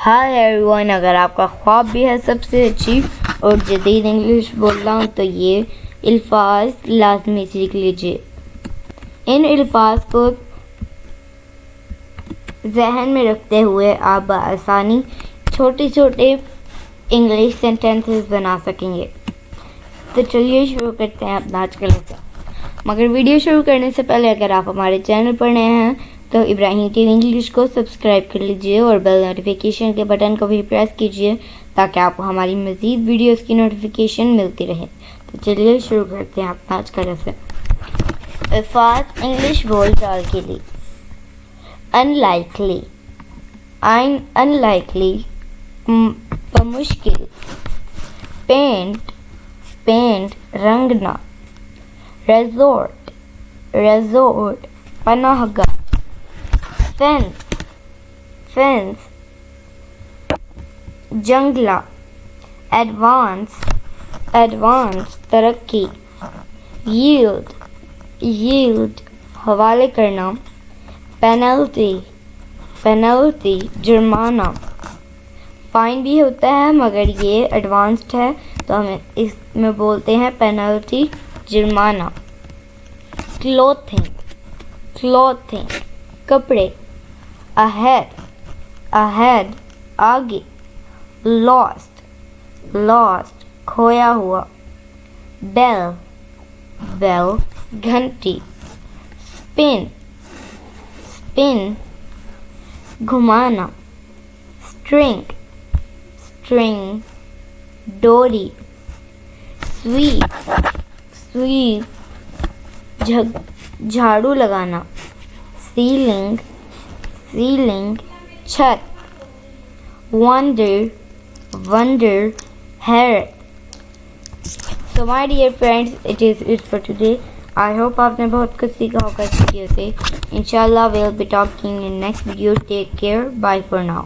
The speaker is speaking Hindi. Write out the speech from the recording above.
हाय एवरीवन, अगर आपका ख्वाब भी है सबसे अच्छी और जदीद इंग्लिश बोलना तो ये अल्फाज लाजमी सीख लीजिए। इन अल्फाज को जहन में रखते हुए आप बआसानी छोटे छोटे इंग्लिश सेंटेंसेस बना सकेंगे। तो चलिए शुरू करते हैं अपना आज का लेसन। मगर वीडियो शुरू करने से पहले अगर आप हमारे चैनल पर नए हैं तो इब्राहिम टीवी इंग्लिश को सब्सक्राइब कर लीजिए और बेल नोटिफिकेशन के बटन को भी प्रेस कीजिए ताकि आपको हमारी मज़ीद वीडियोस की नोटिफिकेशन मिलती रहे। तो चलिए शुरू करते हैं अपना आज का लेसन। अल्फाज इंग्लिश बोलचाल के लिए। अनलाइकली, अनलाइकली मुश्किल। पेंट, पेंट रंगना। रेजोर्ट, रेजोर्ट पनाहगाह। फेंस, फेंस जंगला। एडवांस, एडवांस तरक्की। यील्ड, यील्ड हवाले करना। पेनल्टी, पेनल्टी जुर्माना। फाइन भी होता है मगर ये एडवांस्ड है तो हम इसमें बोलते हैं पेनल्टी जुर्माना। क्लोथिंग, क्लोथिंग कपड़े। अहेड, अहेड आगे। लॉस्ट, लॉस्ट खोया हुआ। बेल, बेल घंटी। स्पिन, स्पिन घुमाना। स्ट्रिंग, स्ट्रिंग डोरी। स्वीप, स्वीप झाड़ू लगाना। सीलिंग, सीलिंग छत। वंडर, वंडर हैरत। So my dear friends, it is it for today. I hope आपने बहुत कुछ सीखा होगा इस वीडियो से। Inshallah we'll be talking in next video. Take care. Bye for now.